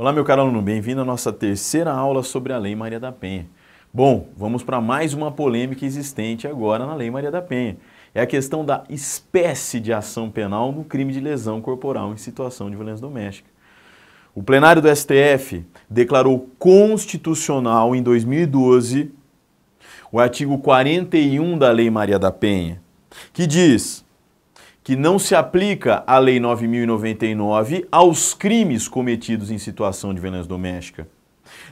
Olá, meu caro aluno, bem-vindo à nossa terceira aula sobre a Lei Maria da Penha. Bom, vamos para mais uma polêmica existente agora na Lei Maria da Penha. É a questão da espécie de ação penal no crime de lesão corporal em situação de violência doméstica. O plenário do STF declarou constitucional em 2012 o artigo 41 da Lei Maria da Penha, que diz que não se aplica a Lei 9.099 aos crimes cometidos em situação de violência doméstica.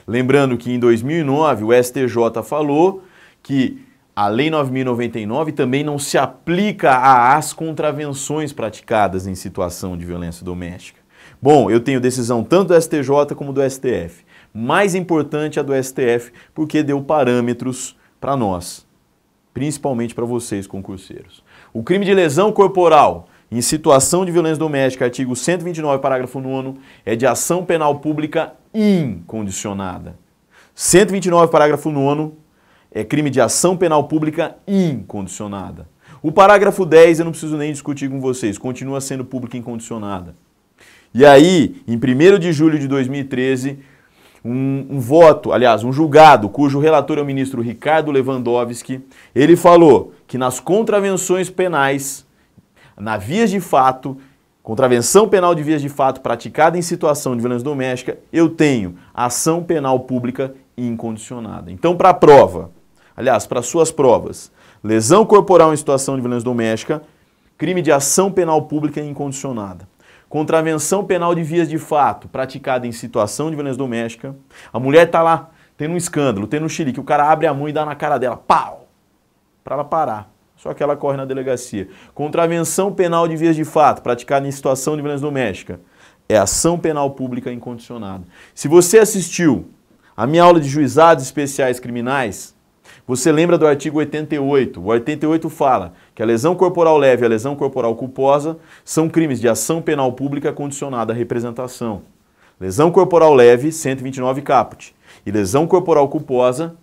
Lembrando que em 2009 o STJ falou que a Lei 9.099 também não se aplica às contravenções praticadas em situação de violência doméstica. Bom, eu tenho decisão tanto do STJ como do STF. Mais importante a do STF porque deu parâmetros para nós, principalmente para vocês, concurseiros. O crime de lesão corporal em situação de violência doméstica, artigo 129, parágrafo 9º, é de ação penal pública incondicionada. 129, parágrafo 9º, é crime de ação penal pública incondicionada. O parágrafo 10, eu não preciso nem discutir com vocês, continua sendo pública incondicionada. E aí, em 1º de julho de 2013, um julgado, cujo relator é o ministro Ricardo Lewandowski, ele falou que nas contravenções penais, na vias de fato, contravenção penal de vias de fato praticada em situação de violência doméstica, eu tenho ação penal pública incondicionada. Então, para a prova, para suas provas, lesão corporal em situação de violência doméstica, crime de ação penal pública incondicionada. Contravenção penal de vias de fato praticada em situação de violência doméstica, a mulher está lá, tendo um escândalo, tendo um xilique, o cara abre a mão e dá na cara dela, pau, para ela parar. Só que ela corre na delegacia. Contravenção penal de vias de fato praticada em situação de violência doméstica, é ação penal pública incondicionada. Se você assistiu a minha aula de juizados especiais criminais, você lembra do artigo 88. O 88 fala que a lesão corporal leve e a lesão corporal culposa são crimes de ação penal pública condicionada à representação. Lesão corporal leve, 129 caput. E lesão corporal culposa,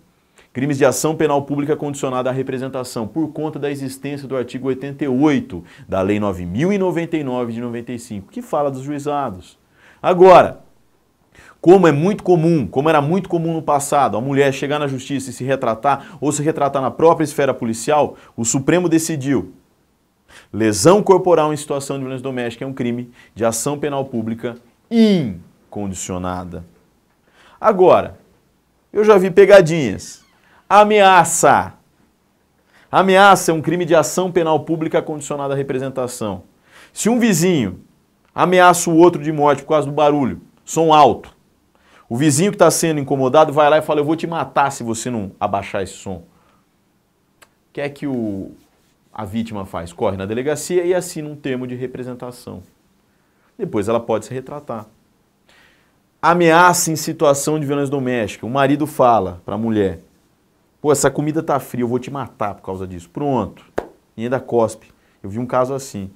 crimes de ação penal pública condicionada à representação, por conta da existência do artigo 88 da Lei 9.099 de 95, que fala dos juizados. Agora, como era muito comum no passado, a mulher chegar na justiça e se retratar, ou se retratar na própria esfera policial, o Supremo decidiu: lesão corporal em situação de violência doméstica é um crime de ação penal pública incondicionada. Agora, eu já vi pegadinhas. Ameaça. Ameaça é um crime de ação penal pública condicionada à representação. Se um vizinho ameaça o outro de morte por causa do barulho, som alto, o vizinho que está sendo incomodado vai lá e fala: eu vou te matar se você não abaixar esse som. O que é que a vítima faz? Corre na delegacia e assina um termo de representação. Depois ela pode se retratar. Ameaça em situação de violência doméstica. O marido fala para a mulher: pô, essa comida tá fria, eu vou te matar por causa disso. Pronto. E ainda cospe. Eu vi um caso assim.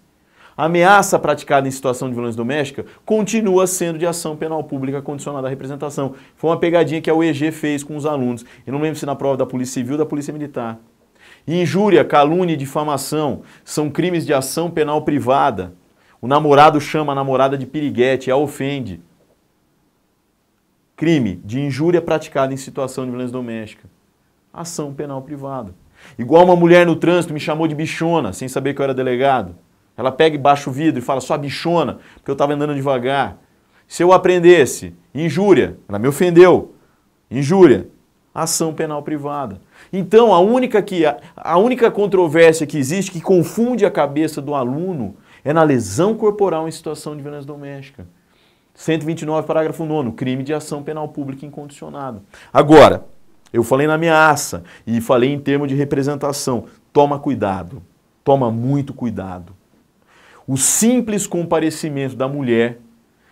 A ameaça praticada em situação de violência doméstica continua sendo de ação penal pública condicionada à representação. Foi uma pegadinha que a UEG fez com os alunos. Eu não lembro se na prova da Polícia Civil ou da Polícia Militar. Injúria, calúnia e difamação são crimes de ação penal privada. O namorado chama a namorada de piriguete, a ofende. Crime de injúria praticada em situação de violência doméstica. Ação penal privada. Igual uma mulher no trânsito me chamou de bichona, sem saber que eu era delegado. Ela pega e baixa o vidro e fala: sua bichona, porque eu estava andando devagar. Se eu aprendesse, injúria, ela me ofendeu. Injúria, ação penal privada. Então, a única controvérsia que existe, que confunde a cabeça do aluno, é na lesão corporal em situação de violência doméstica. 129, parágrafo 9º, crime de ação penal pública incondicionada. Agora, eu falei na ameaça e falei em termos de representação. Toma cuidado, toma muito cuidado. O simples comparecimento da mulher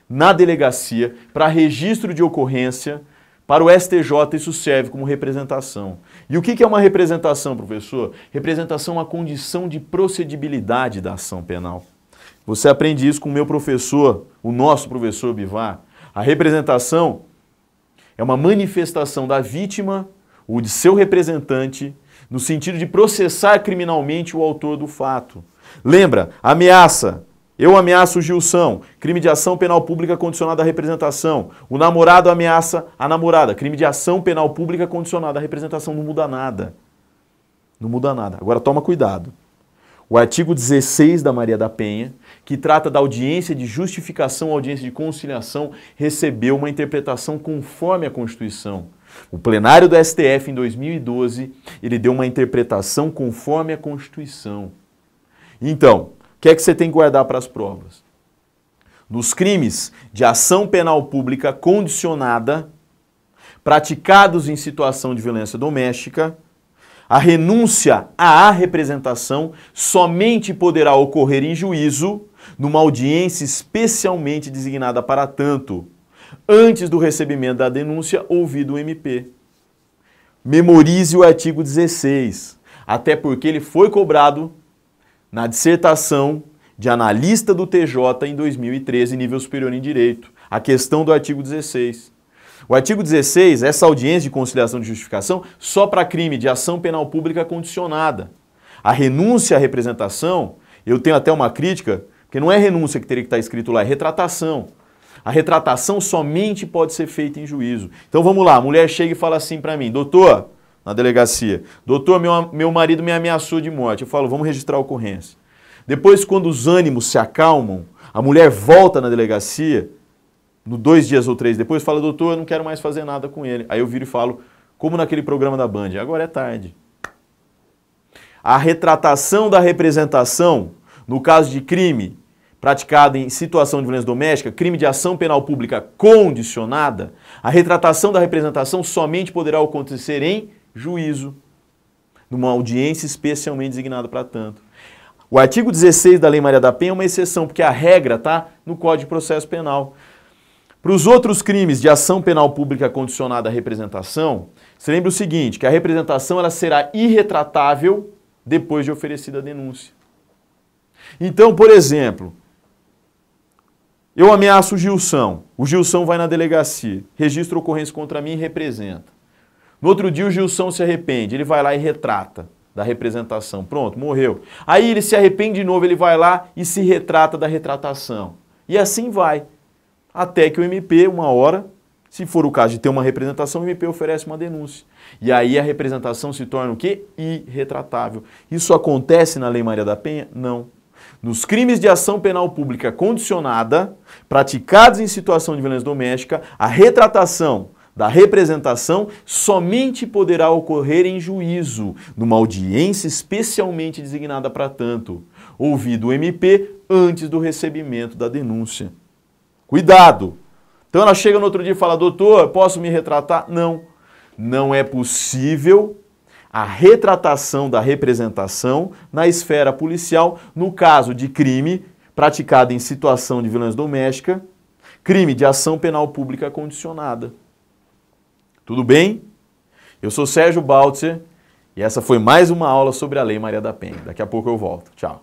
na delegacia para registro de ocorrência, para o STJ, isso serve como representação. E o que é uma representação, professor? Representação é uma condição de procedibilidade da ação penal. Você aprende isso com o meu professor, o nosso professor Bivar. A representação é uma manifestação da vítima ou de seu representante no sentido de processar criminalmente o autor do fato. Lembra, ameaça Eu ameaço o Gilson, crime de ação penal pública condicionada à representação. O namorado ameaça a namorada, crime de ação penal pública condicionada à representação. Não muda nada. Não muda nada. Agora toma cuidado. O artigo 16 da Maria da Penha, que trata da audiência de justificação, audiência de conciliação, recebeu uma interpretação conforme a Constituição. O plenário do STF, em 2012, ele deu uma interpretação conforme a Constituição. Então, o que é que você tem que guardar para as provas? Nos crimes de ação penal pública condicionada, praticados em situação de violência doméstica, a renúncia à representação somente poderá ocorrer em juízo, numa audiência especialmente designada para tanto, antes do recebimento da denúncia, ouvido o MP. Memorize o artigo 16, até porque ele foi cobrado na dissertação de analista do TJ em 2013, nível superior em direito, a questão do artigo 16. O artigo 16, essa audiência de conciliação de justificação, só para crime de ação penal pública condicionada. A renúncia à representação, eu tenho até uma crítica, porque não é renúncia que teria que estar escrito lá, é retratação. A retratação somente pode ser feita em juízo. Então vamos lá, a mulher chega e fala assim para mim, doutor, na delegacia, doutor, meu marido me ameaçou de morte. Eu falo, vamos registrar a ocorrência. Depois, quando os ânimos se acalmam, a mulher volta na delegacia, 2 dias ou 3 depois, fala, doutor, eu não quero mais fazer nada com ele. Aí eu viro e falo, como naquele programa da Band, agora é tarde. A retratação da representação, no caso de crime praticado em situação de violência doméstica, crime de ação penal pública condicionada, a retratação da representação somente poderá acontecer em juízo, numa audiência especialmente designada para tanto. O artigo 16 da Lei Maria da Penha é uma exceção, porque a regra está no Código de Processo Penal. Para os outros crimes de ação penal pública condicionada à representação, se lembra o seguinte, que a representação ela será irretratável depois de oferecida a denúncia. Então, por exemplo, eu ameaço o Gilson vai na delegacia, registra ocorrência contra mim e representa. No outro dia o Gilson se arrepende, ele vai lá e retrata da representação. Pronto, morreu. Aí ele se arrepende de novo, ele vai lá e se retrata da retratação. E assim vai. Até que o MP, uma hora, se for o caso de ter uma representação, o MP oferece uma denúncia. E aí a representação se torna o quê? Irretratável. Isso acontece na Lei Maria da Penha? Não. Nos crimes de ação penal pública condicionada, praticados em situação de violência doméstica, a retratação da representação somente poderá ocorrer em juízo, numa audiência especialmente designada para tanto, ouvido o MP antes do recebimento da denúncia. Cuidado! Então ela chega no outro dia e fala, doutor, posso me retratar? Não. Não é possível a retratação da representação na esfera policial no caso de crime praticado em situação de violência doméstica, crime de ação penal pública condicionada. Tudo bem? Eu sou Sérgio Baltzer e essa foi mais uma aula sobre a Lei Maria da Penha. Daqui a pouco eu volto. Tchau.